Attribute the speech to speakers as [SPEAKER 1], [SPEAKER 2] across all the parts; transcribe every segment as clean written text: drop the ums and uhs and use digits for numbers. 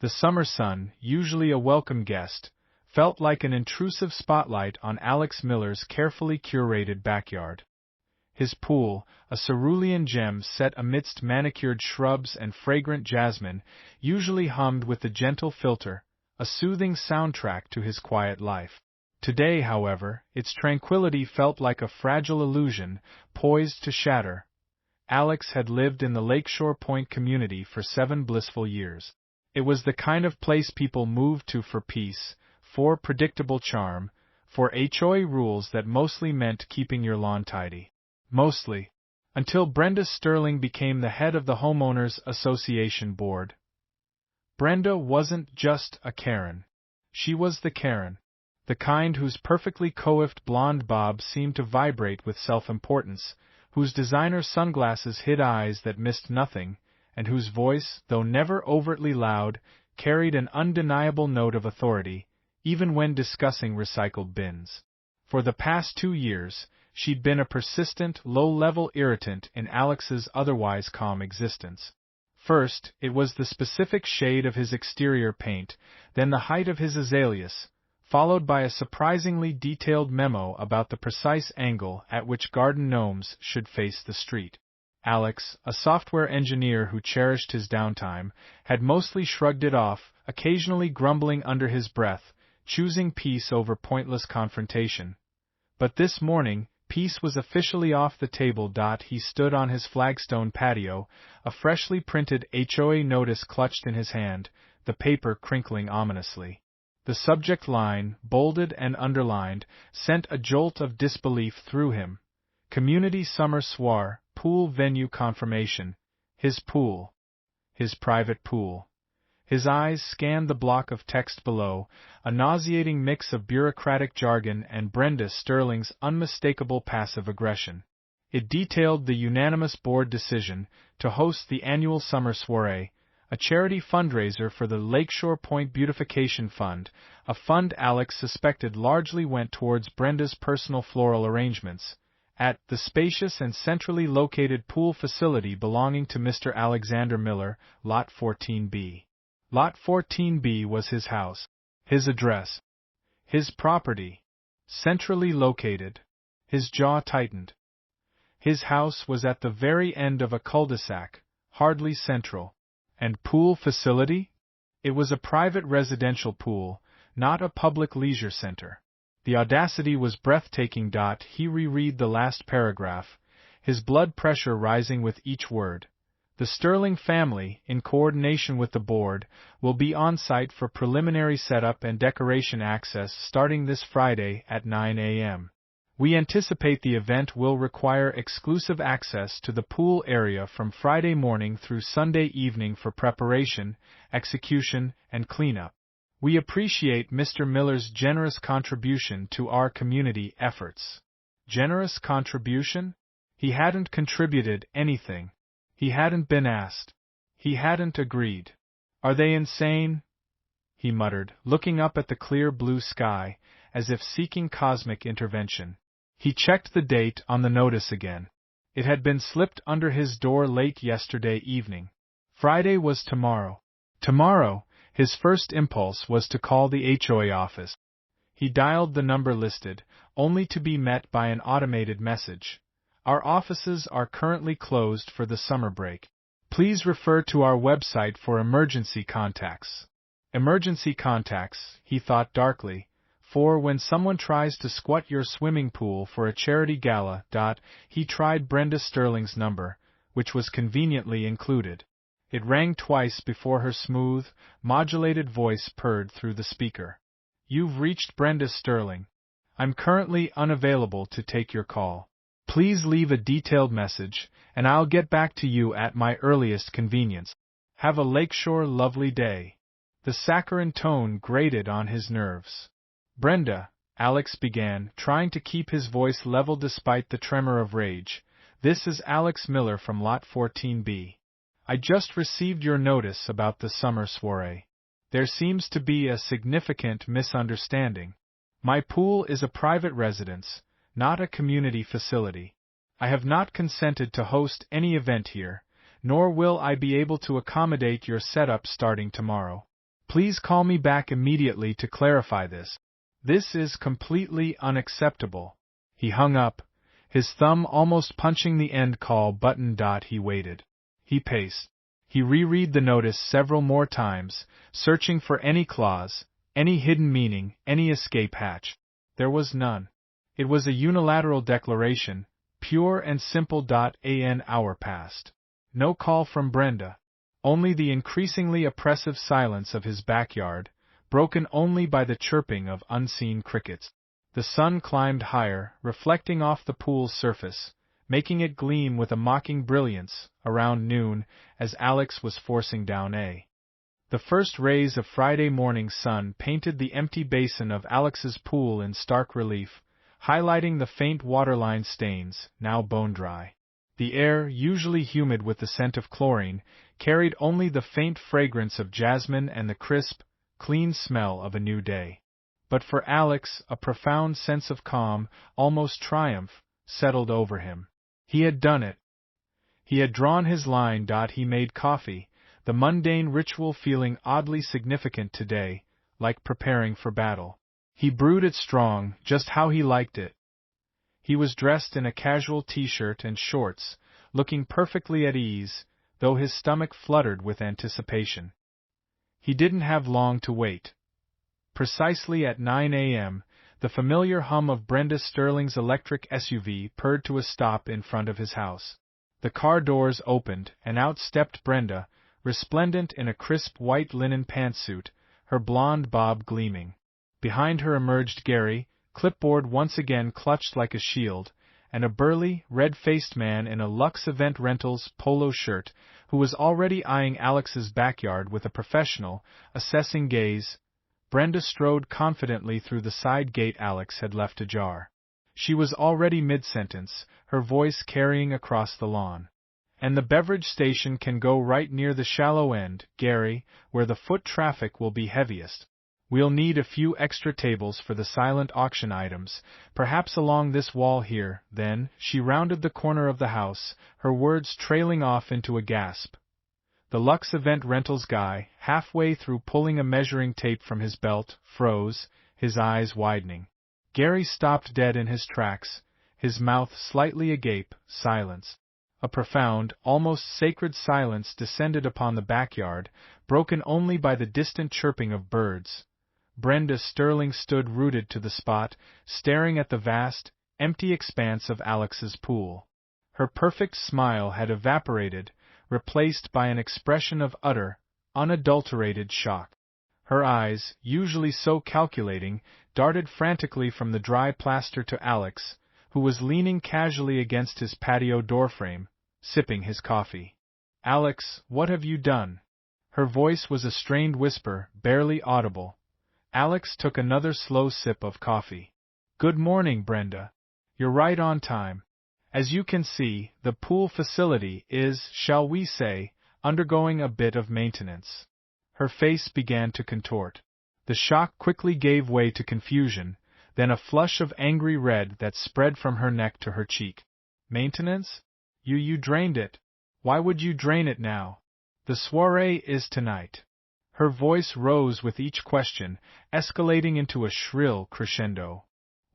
[SPEAKER 1] The summer sun, usually a welcome guest, felt like an intrusive spotlight on Alex Miller's carefully curated backyard. His pool, a cerulean gem set amidst manicured shrubs and fragrant jasmine, usually hummed with a gentle filter, a soothing soundtrack to his quiet life. Today, however, its tranquility felt like a fragile illusion, poised to shatter. Alex had lived in the Lakeshore Point community for 7 blissful years. It was the kind of place people moved to for peace, for predictable charm, for HOA rules that mostly meant keeping your lawn tidy. Mostly. Until Brenda Sterling became the head of the Homeowners Association board. Brenda wasn't just a Karen. She was the Karen. The kind whose perfectly coiffed blonde bob seemed to vibrate with self-importance, whose designer sunglasses hid eyes that missed nothing, and whose voice, though never overtly loud, carried an undeniable note of authority, even when discussing recycled bins. For the past 2 years, she'd been a persistent, low-level irritant in Alex's otherwise calm existence. First, it was the specific shade of his exterior paint, then the height of his azaleas, followed by a surprisingly detailed memo about the precise angle at which garden gnomes should face the street. Alex, a software engineer who cherished his downtime, had mostly shrugged it off, occasionally grumbling under his breath, choosing peace over pointless confrontation. But this morning, peace was officially off the table. He stood on his flagstone patio, a freshly printed HOA notice clutched in his hand, the paper crinkling ominously. The subject line, bolded and underlined, sent a jolt of disbelief through him. Community Summer Soir, Pool Venue Confirmation. His pool. His private pool. His eyes scanned the block of text below, a nauseating mix of bureaucratic jargon and Brenda Sterling's unmistakable passive aggression. It detailed the unanimous board decision to host the annual summer soiree, a charity fundraiser for the Lakeshore Point Beautification Fund, a fund Alex suspected largely went towards Brenda's personal floral arrangements, at the spacious and centrally located pool facility belonging to Mr. Alexander Miller, Lot 14B. Lot 14B was his house, his address, his property, centrally located. His jaw tightened. His house was at the very end of a cul-de-sac, hardly central. And pool facility? It was a private residential pool, not a public leisure center. The audacity was breathtaking. He reread the last paragraph, his blood pressure rising with each word. The Sterling family, in coordination with the board, will be on site for preliminary setup and decoration access starting this Friday at 9 a.m. We anticipate the event will require exclusive access to the pool area from Friday morning through Sunday evening for preparation, execution, and cleanup. We appreciate Mr. Miller's generous contribution to our community efforts. Generous contribution? He hadn't contributed anything. He hadn't been asked. He hadn't agreed. Are they insane? He muttered, looking up at the clear blue sky, as if seeking cosmic intervention. He checked the date on the notice again. It had been slipped under his door late yesterday evening. Friday was tomorrow. Tomorrow, his first impulse was to call the HOA office. He dialed the number listed, only to be met by an automated message. Our offices are currently closed for the summer break. Please refer to our website for emergency contacts. Emergency contacts, he thought darkly. For when someone tries to squat your swimming pool for a charity gala. He tried Brenda Sterling's number, which was conveniently included. It rang twice before her smooth, modulated voice purred through the speaker. You've reached Brenda Sterling. I'm currently unavailable to take your call. Please leave a detailed message, and I'll get back to you at my earliest convenience. Have a Lakeshore lovely day. The saccharine tone grated on his nerves. Brenda, Alex began, trying to keep his voice level despite the tremor of rage. This is Alex Miller from Lot 14B. I just received your notice about the summer soiree. There seems to be a significant misunderstanding. My pool is a private residence, not a community facility. I have not consented to host any event here, nor will I be able to accommodate your setup starting tomorrow. Please call me back immediately to clarify this. This is completely unacceptable. He hung up, his thumb almost punching the end call button. He waited. He paced. He reread the notice several more times, searching for any clause, any hidden meaning, any escape hatch. There was none. It was a unilateral declaration, pure and simple. An hour passed. No call from Brenda. Only the increasingly oppressive silence of his backyard, broken only by the chirping of unseen crickets. The sun climbed higher, reflecting off the pool's surface, making it gleam with a mocking brilliance, around noon, as Alex was forcing down The first rays of Friday morning sun painted the empty basin of Alex's pool in stark relief, highlighting the faint waterline stains, now bone-dry. The air, usually humid with the scent of chlorine, carried only the faint fragrance of jasmine and the crisp, clean smell of a new day. But for Alex, a profound sense of calm, almost triumph, settled over him. He had done it. He had drawn his line. He made coffee, the mundane ritual feeling oddly significant today, like preparing for battle. He brewed it strong, just how he liked it. He was dressed in a casual t-shirt and shorts, looking perfectly at ease, though his stomach fluttered with anticipation. He didn't have long to wait. Precisely at 9 a.m., the familiar hum of Brenda Sterling's electric SUV purred to a stop in front of his house. The car doors opened, and out stepped Brenda, resplendent in a crisp white linen pantsuit, her blonde bob gleaming. Behind her emerged Gary, clipboard once again clutched like a shield, and a burly, red-faced man in a Lux Event Rentals polo shirt, who was already eyeing Alex's backyard with a professional, assessing gaze. Brenda strode confidently through the side gate Alex had left ajar. She was already mid-sentence, her voice carrying across the lawn. And the beverage station can go right near the shallow end, Gary, where the foot traffic will be heaviest. We'll need a few extra tables for the silent auction items, perhaps along this wall here. Then, she rounded the corner of the house, her words trailing off into a gasp. The Lux Event Rentals guy, halfway through pulling a measuring tape from his belt, froze, his eyes widening. Gary stopped dead in his tracks, his mouth slightly agape. Silence. A profound, almost sacred silence descended upon the backyard, broken only by the distant chirping of birds. Brenda Sterling stood rooted to the spot, staring at the vast, empty expanse of Alex's pool. Her perfect smile had evaporated, replaced by an expression of utter, unadulterated shock. Her eyes, usually so calculating, darted frantically from the dry plaster to Alex, who was leaning casually against his patio doorframe, sipping his coffee. "Alex, what have you done?" Her voice was a strained whisper, barely audible. Alex took another slow sip of coffee. "Good morning, Brenda. You're right on time. As you can see, the pool facility is, shall we say, undergoing a bit of maintenance." Her face began to contort. The shock quickly gave way to confusion, then a flush of angry red that spread from her neck to her cheek. "Maintenance? You drained it. Why would you drain it now? The soiree is tonight." Her voice rose with each question, escalating into a shrill crescendo.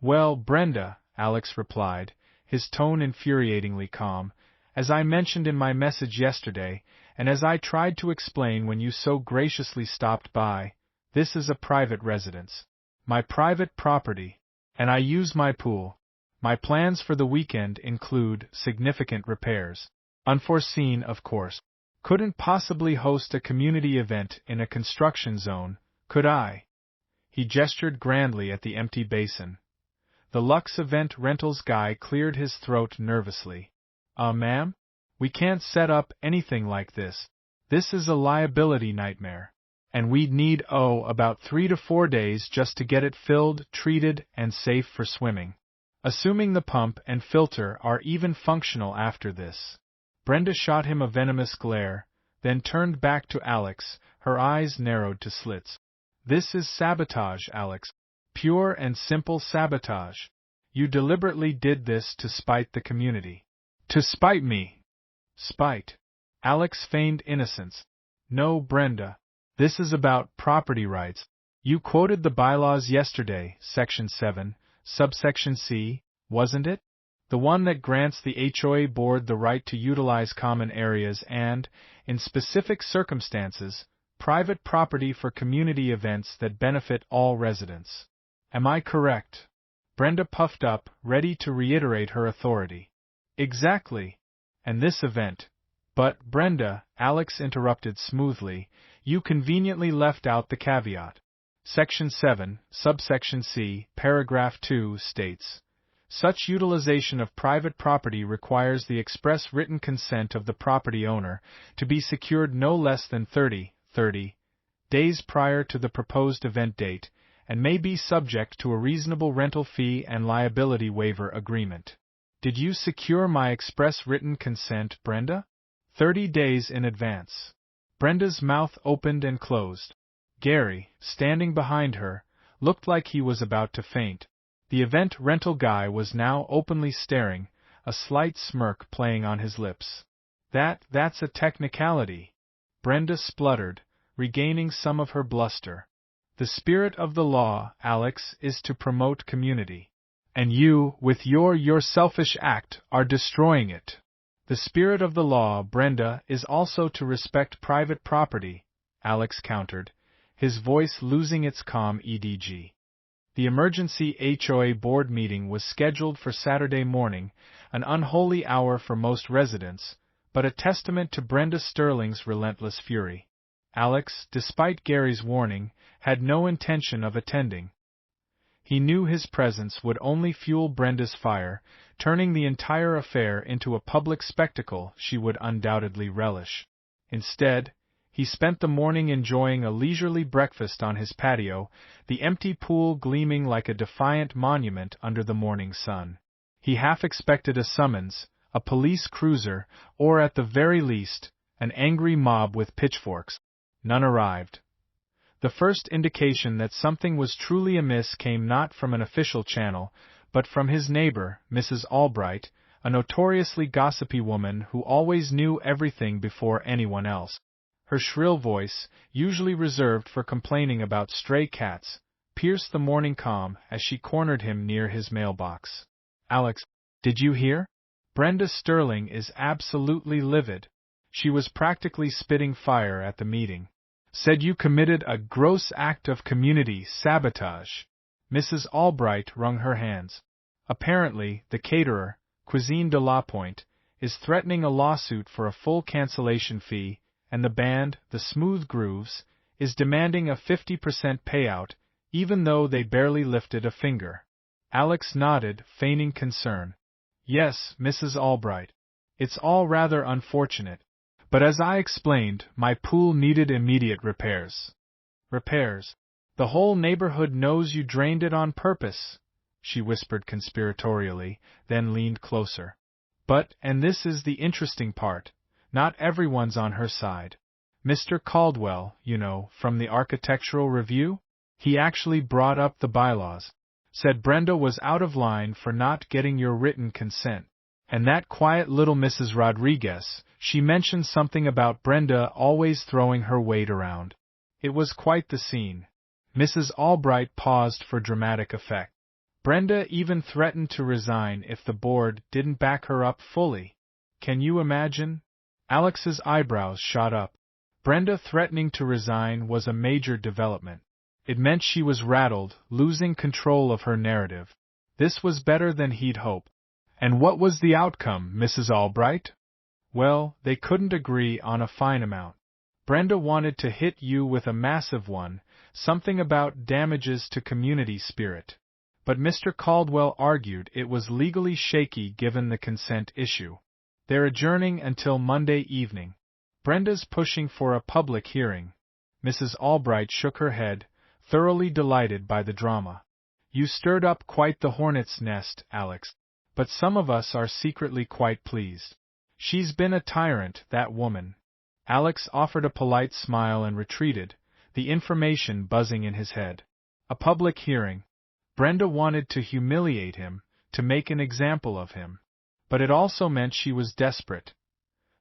[SPEAKER 1] "Well, Brenda," Alex replied, his tone infuriatingly calm, "as I mentioned in my message yesterday, and as I tried to explain when you so graciously stopped by, this is a private residence. My private property. And I use my pool. My plans for the weekend include significant repairs. Unforeseen, of course. Couldn't possibly host a community event in a construction zone, could I?" He gestured grandly at the empty basin. The Lux Event Rentals guy cleared his throat nervously. Ma'am? We can't set up anything like this. This is a liability nightmare. And we'd need, about 3 to 4 days just to get it filled, treated, and safe for swimming. Assuming the pump and filter are even functional after this." Brenda shot him a venomous glare, then turned back to Alex, her eyes narrowed to slits. "This is sabotage, Alex. Pure and simple sabotage. You deliberately did this to spite the community." "To spite me?" "Spite." Alex feigned innocence. "No, Brenda. This is about property rights. You quoted the bylaws yesterday, Section 7, subsection C, wasn't it? The one that grants the HOA board the right to utilize common areas and, in specific circumstances, private property for community events that benefit all residents. Am I correct? Brenda puffed up, ready to reiterate her authority. Exactly. And this event. But, Brenda, Alex interrupted smoothly, you conveniently left out the caveat. Section 7, subsection C, paragraph 2 states, such utilization of private property requires the express written consent of the property owner to be secured no less than 30 days prior to the proposed event date, and may be subject to a reasonable rental fee and liability waiver agreement. Did you secure my express written consent, Brenda? 30 days in advance. Brenda's mouth opened and closed. Gary, standing behind her, looked like he was about to faint. The event rental guy was now openly staring, a slight smirk playing on his lips. That's a technicality. Brenda spluttered, regaining some of her bluster. The spirit of the law, Alex, is to promote community. And you, with your selfish act, are destroying it. The spirit of the law, Brenda, is also to respect private property, Alex countered, his voice losing its calm edg. The emergency HOA board meeting was scheduled for Saturday morning, an unholy hour for most residents, but a testament to Brenda Sterling's relentless fury. Alex, despite Gary's warning, had no intention of attending. He knew his presence would only fuel Brenda's fire, turning the entire affair into a public spectacle she would undoubtedly relish. Instead, he spent the morning enjoying a leisurely breakfast on his patio, the empty pool gleaming like a defiant monument under the morning sun. He half expected a summons, a police cruiser, or at the very least, an angry mob with pitchforks. None arrived. The first indication that something was truly amiss came not from an official channel, but from his neighbor, Mrs. Albright, a notoriously gossipy woman who always knew everything before anyone else. Her shrill voice, usually reserved for complaining about stray cats, pierced the morning calm as she cornered him near his mailbox. Alex, did you hear? Brenda Sterling is absolutely livid. She was practically spitting fire at the meeting. Said you committed a gross act of community sabotage. Mrs. Albright wrung her hands. Apparently, the caterer, Cuisine de la Pointe, is threatening a lawsuit for a full cancellation fee, and the band, the Smooth Grooves, is demanding a 50% payout, even though they barely lifted a finger. Alex nodded, feigning concern. Yes, Mrs. Albright. It's all rather unfortunate. But as I explained, my pool needed immediate repairs. Repairs? The whole neighborhood knows you drained it on purpose, she whispered conspiratorially, then leaned closer. But, and this is the interesting part, not everyone's on her side. Mr. Caldwell, you know, from the Architectural Review? He actually brought up the bylaws. Said Brenda was out of line for not getting your written consent. And that quiet little Mrs. Rodriguez, she mentioned something about Brenda always throwing her weight around. It was quite the scene. Mrs. Albright paused for dramatic effect. Brenda even threatened to resign if the board didn't back her up fully. Can you imagine? Alex's eyebrows shot up. Brenda threatening to resign was a major development. It meant she was rattled, losing control of her narrative. This was better than he'd hoped. And what was the outcome, Mrs. Albright? Well, they couldn't agree on a fine amount. Brenda wanted to hit you with a massive one, something about damages to community spirit. But Mr. Caldwell argued it was legally shaky given the consent issue. They're adjourning until Monday evening. Brenda's pushing for a public hearing. Mrs. Albright shook her head, thoroughly delighted by the drama. You stirred up quite the hornet's nest, Alex. But some of us are secretly quite pleased. She's been a tyrant, that woman. Alex offered a polite smile and retreated, the information buzzing in his head. A public hearing. Brenda wanted to humiliate him, to make an example of him. But it also meant she was desperate.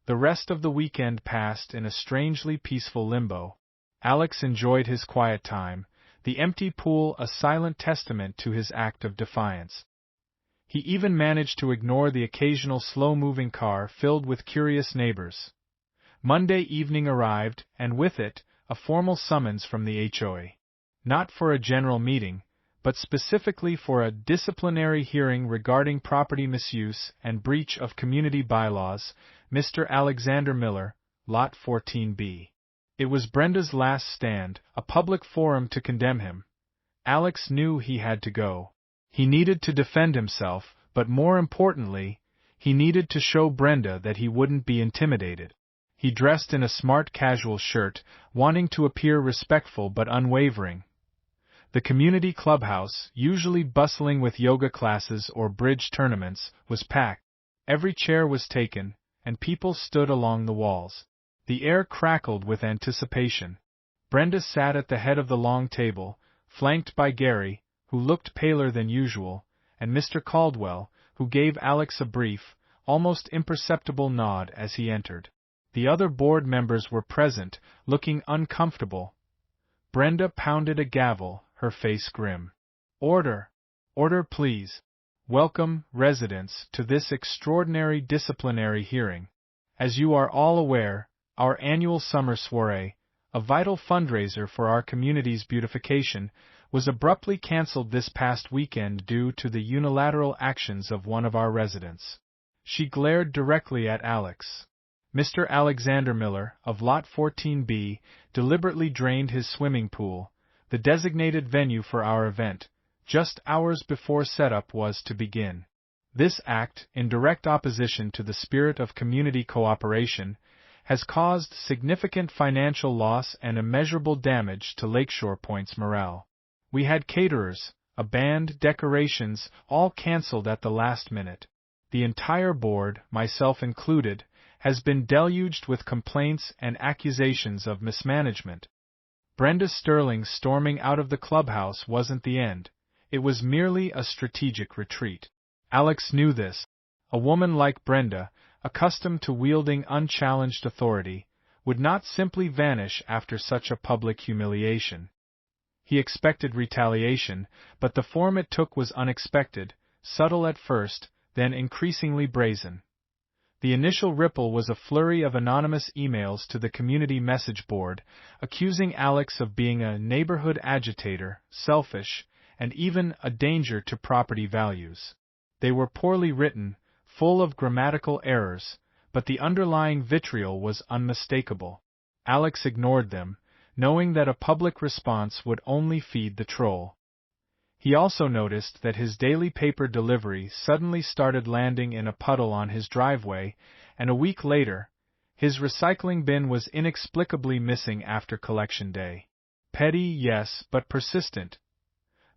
[SPEAKER 1] The rest of the weekend passed in a strangely peaceful limbo. Alex enjoyed his quiet time, the empty pool a silent testament to his act of defiance. He even managed to ignore the occasional slow-moving car filled with curious neighbors. Monday evening arrived, and with it, a formal summons from the HOA. Not for a general meeting, but specifically for a disciplinary hearing regarding property misuse and breach of community bylaws, Mr. Alexander Miller, Lot 14B. It was Brenda's last stand, a public forum to condemn him. Alex knew he had to go. He needed to defend himself, but more importantly, he needed to show Brenda that he wouldn't be intimidated. He dressed in a smart casual shirt, wanting to appear respectful but unwavering. The community clubhouse, usually bustling with yoga classes or bridge tournaments, was packed. Every chair was taken, and people stood along the walls. The air crackled with anticipation. Brenda sat at the head of the long table, flanked by Gary, who looked paler than usual, and Mr. Caldwell, who gave Alex a brief, almost imperceptible nod as he entered. The other board members were present, looking uncomfortable. Brenda pounded a gavel, her face grim. "Order! Order, please! Welcome, residents, to this extraordinary disciplinary hearing. As you are all aware, our annual summer soiree, a vital fundraiser for our community's beautification, was abruptly cancelled this past weekend due to the unilateral actions of one of our residents." She glared directly at Alex. Mr. Alexander Miller, of Lot 14B, deliberately drained his swimming pool, the designated venue for our event, just hours before setup was to begin. This act, in direct opposition to the spirit of community cooperation, has caused significant financial loss and immeasurable damage to Lakeshore Point's morale. We had caterers, a band, decorations, all cancelled at the last minute. The entire board, myself included, has been deluged with complaints and accusations of mismanagement. Brenda Sterling storming out of the clubhouse wasn't the end. It was merely a strategic retreat. Alex knew this. A woman like Brenda, accustomed to wielding unchallenged authority, would not simply vanish after such a public humiliation. He expected retaliation, but the form it took was unexpected, subtle at first, then increasingly brazen. The initial ripple was a flurry of anonymous emails to the community message board, accusing Alex of being a neighborhood agitator, selfish, and even a danger to property values. They were poorly written, full of grammatical errors, but the underlying vitriol was unmistakable. Alex ignored them, knowing that a public response would only feed the troll. He also noticed that his daily paper delivery suddenly started landing in a puddle on his driveway, and a week later, his recycling bin was inexplicably missing after collection day. Petty, yes, but persistent.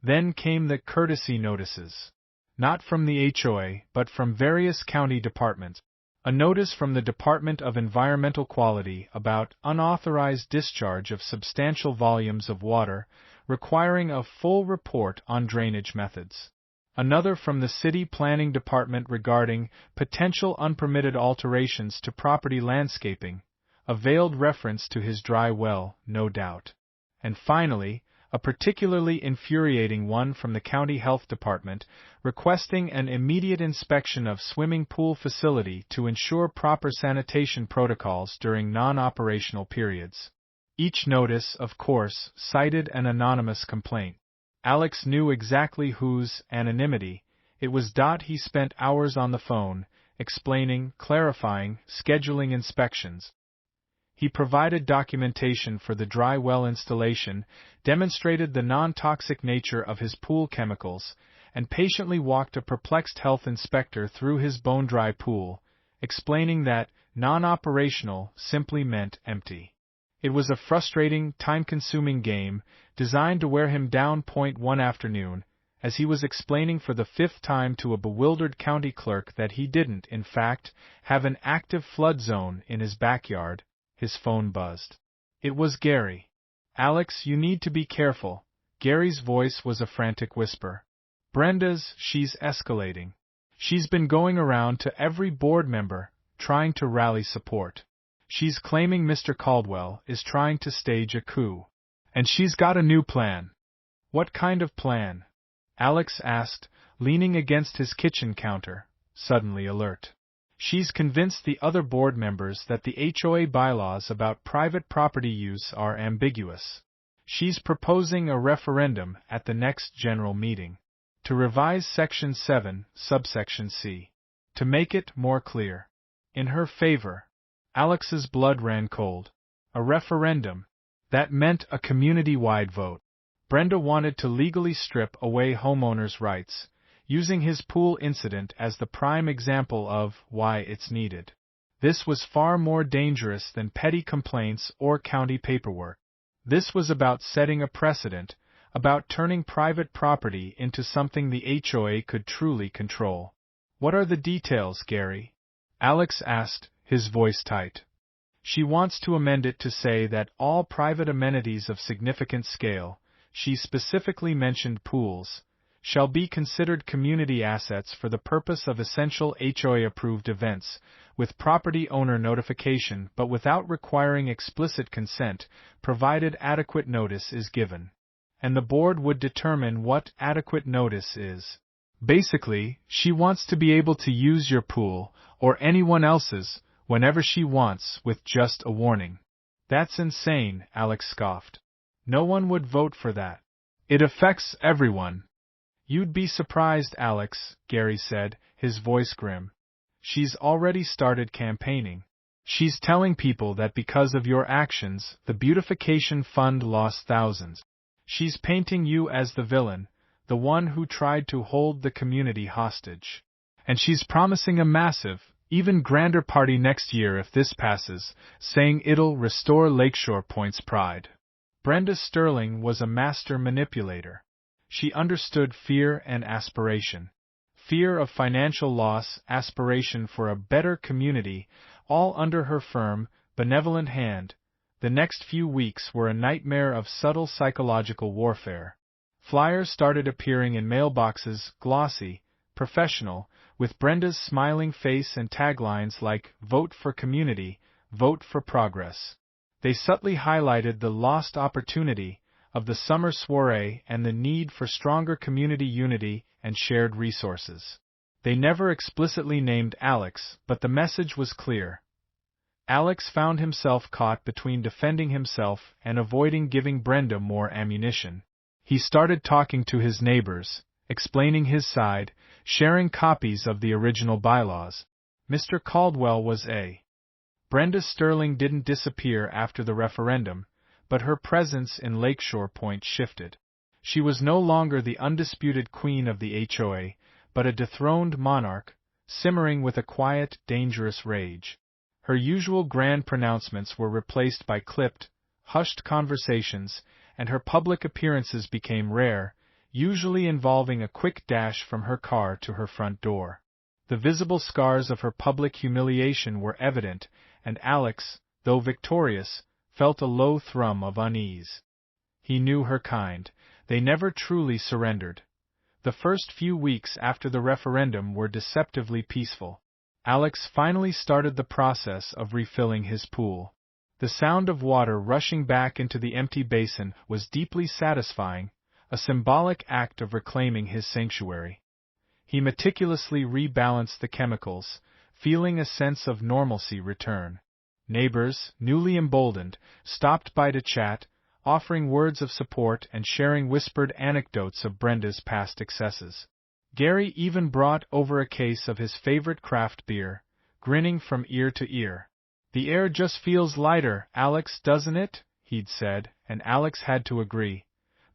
[SPEAKER 1] Then came the courtesy notices. Not from the HOA, but from various county departments. A notice from the Department of Environmental Quality about unauthorized discharge of substantial volumes of water, requiring a full report on drainage methods. Another from the City Planning Department regarding potential unpermitted alterations to property landscaping, a veiled reference to his dry well, no doubt. And finally, a particularly infuriating one from the County Health Department, requesting an immediate inspection of swimming pool facility to ensure proper sanitation protocols during non-operational periods. Each notice, of course, cited an anonymous complaint. Alex knew exactly whose anonymity it was. He spent hours on the phone, explaining, clarifying, scheduling inspections. He provided documentation for the dry well installation, demonstrated the non-toxic nature of his pool chemicals, and patiently walked a perplexed health inspector through his bone-dry pool, explaining that non-operational simply meant empty. It was a frustrating, time-consuming game, designed to wear him down. One afternoon, as he was explaining for the fifth time to a bewildered county clerk that he didn't, in fact, have an active flood zone in his backyard, his phone buzzed. It was Gary. "Alex, you need to be careful." Gary's voice was a frantic whisper. She's escalating. She's been going around to every board member, trying to rally support. She's claiming Mr. Caldwell is trying to stage a coup. And she's got a new plan. What kind of plan? Alex asked, leaning against his kitchen counter, suddenly alert. She's convinced the other board members that the HOA bylaws about private property use are ambiguous. She's proposing a referendum at the next general meeting to revise Section 7, subsection C, to make it more clear in her favor. Alex's blood ran cold. A referendum. That meant a community-wide vote. Brenda wanted to legally strip away homeowners' rights, using his pool incident as the prime example of why it's needed. This was far more dangerous than petty complaints or county paperwork. This was about setting a precedent, about turning private property into something the HOA could truly control. What are the details, Gary? Alex asked, his voice tight. She wants to amend it to say that all private amenities of significant scale, she specifically mentioned pools, shall be considered community assets for the purpose of essential HOA-approved events, with property owner notification but without requiring explicit consent, provided adequate notice is given. And the board would determine what adequate notice is. Basically, she wants to be able to use your pool, or anyone else's, whenever she wants, with just a warning. That's insane, Alex scoffed. No one would vote for that. It affects everyone. You'd be surprised, Alex, Gary said, his voice grim. She's already started campaigning. She's telling people that because of your actions, the beautification fund lost thousands. She's painting you as the villain, the one who tried to hold the community hostage. And she's promising a massive, even grander party next year if this passes, saying it'll restore Lakeshore Point's pride. Brenda Sterling was a master manipulator. She understood fear and aspiration. Fear of financial loss, aspiration for a better community, all under her firm, benevolent hand. The next few weeks were a nightmare of subtle psychological warfare. Flyers started appearing in mailboxes, glossy, professional, with Brenda's smiling face and taglines like, "Vote for community, vote for progress." They subtly highlighted the lost opportunity of the summer soiree and the need for stronger community unity and shared resources. They never explicitly named Alex, but the message was clear. Alex found himself caught between defending himself and avoiding giving Brenda more ammunition. He started talking to his neighbors, explaining his side, sharing copies of the original bylaws. Mr. Caldwell was a. Brenda Sterling didn't disappear after the referendum, but her presence in Lakeshore Point shifted. She was no longer the undisputed queen of the HOA, but a dethroned monarch, simmering with a quiet, dangerous rage. Her usual grand pronouncements were replaced by clipped, hushed conversations, and her public appearances became rare, usually involving a quick dash from her car to her front door. The visible scars of her public humiliation were evident, and Alex, though victorious, felt a low thrum of unease. He knew her kind. They never truly surrendered. The first few weeks after the referendum were deceptively peaceful. Alex finally started the process of refilling his pool. The sound of water rushing back into the empty basin was deeply satisfying, a symbolic act of reclaiming his sanctuary. He meticulously rebalanced the chemicals, feeling a sense of normalcy return. Neighbors, newly emboldened, stopped by to chat, offering words of support and sharing whispered anecdotes of Brenda's past excesses. Gary even brought over a case of his favorite craft beer, grinning from ear to ear. "The air just feels lighter, Alex, doesn't it?" he'd said, and Alex had to agree.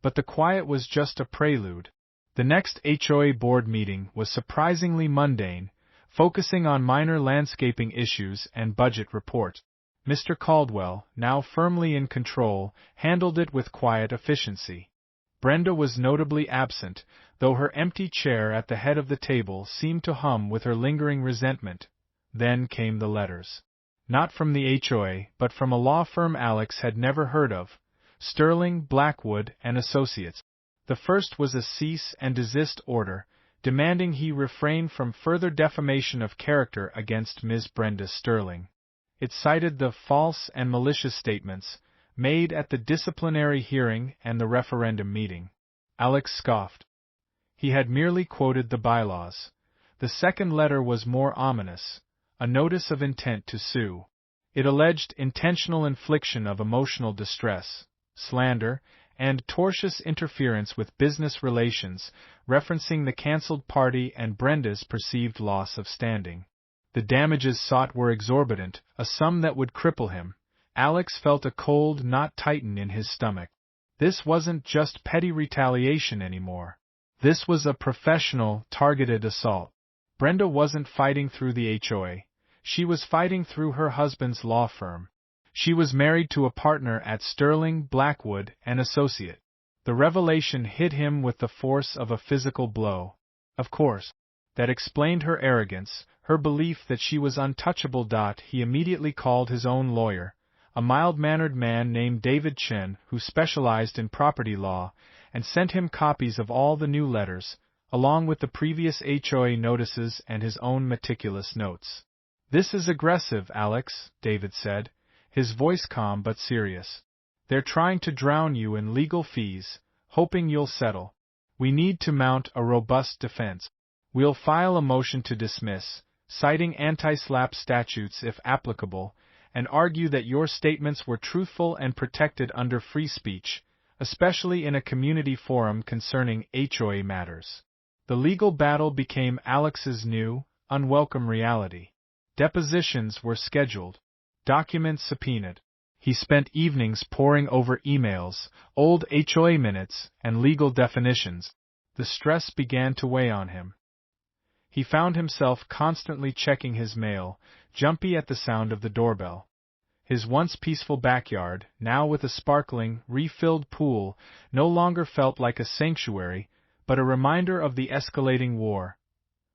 [SPEAKER 1] But the quiet was just a prelude. The next HOA board meeting was surprisingly mundane, focusing on minor landscaping issues and budget report. Mr. Caldwell, now firmly in control, handled it with quiet efficiency. Brenda was notably absent, though her empty chair at the head of the table seemed to hum with her lingering resentment. Then came the letters. Not from the HOA, but from a law firm Alex had never heard of, Sterling, Blackwood, and Associates. The first was a cease and desist order, demanding he refrain from further defamation of character against Ms. Brenda Sterling. It cited the false and malicious statements made at the disciplinary hearing and the referendum meeting. Alex scoffed. He had merely quoted the bylaws. The second letter was more ominous, a notice of intent to sue. It alleged intentional infliction of emotional distress, slander, and tortious interference with business relations, referencing the cancelled party and Brenda's perceived loss of standing. The damages sought were exorbitant, a sum that would cripple him. Alex felt a cold knot tighten in his stomach. This wasn't just petty retaliation anymore. This was a professional, targeted assault. Brenda wasn't fighting through the HOA. She was fighting through her husband's law firm. She was married to a partner at Sterling, Blackwood & Associate. The revelation hit him with the force of a physical blow. Of course, that explained her arrogance, her belief that she was untouchable. He immediately called his own lawyer, a mild-mannered man named David Chen who specialized in property law, and sent him copies of all the new letters, along with the previous HOA notices and his own meticulous notes. "This is aggressive, Alex," David said, his voice calm but serious. "They're trying to drown you in legal fees, hoping you'll settle. We need to mount a robust defense. We'll file a motion to dismiss, citing anti-SLAPP statutes if applicable, and argue that your statements were truthful and protected under free speech, especially in a community forum concerning HOA matters." The legal battle became Alex's new, unwelcome reality. Depositions were scheduled. Documents subpoenaed. He spent evenings poring over emails, old HOA minutes, and legal definitions. The stress began to weigh on him. He found himself constantly checking his mail, jumpy at the sound of the doorbell. His once peaceful backyard, now with a sparkling, refilled pool, no longer felt like a sanctuary, but a reminder of the escalating war.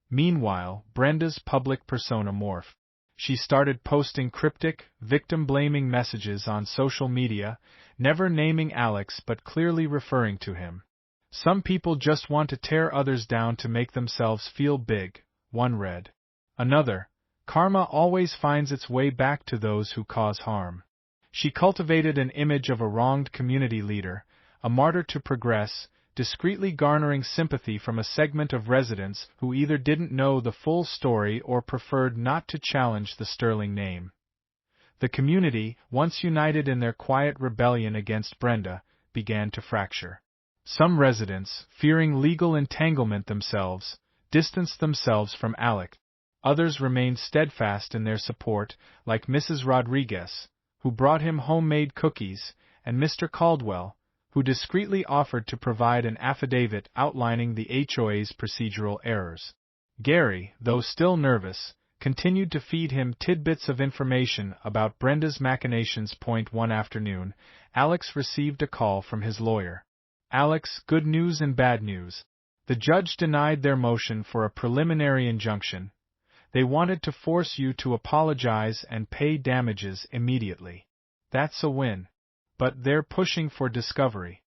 [SPEAKER 1] Meanwhile, Brenda's public persona morphed. She started posting cryptic, victim-blaming messages on social media, never naming Alex but clearly referring to him. "Some people just want to tear others down to make themselves feel big," one read. Another, "Karma always finds its way back to those who cause harm." She cultivated an image of a wronged community leader, a martyr to progress, discreetly garnering sympathy from a segment of residents who either didn't know the full story or preferred not to challenge the sterling name. The community, once united in their quiet rebellion against Brenda, began to fracture. Some residents, fearing legal entanglement themselves, distanced themselves from Alex. Others remained steadfast in their support, like Mrs. Rodriguez, who brought him homemade cookies, and Mr. Caldwell, who discreetly offered to provide an affidavit outlining the HOA's procedural errors. Gary, though still nervous, continued to feed him tidbits of information about Brenda's machinations. One afternoon, Alex received a call from his lawyer. "Alex, good news and bad news. The judge denied their motion for a preliminary injunction. They wanted to force you to apologize and pay damages immediately. That's a win. But they're pushing for discovery."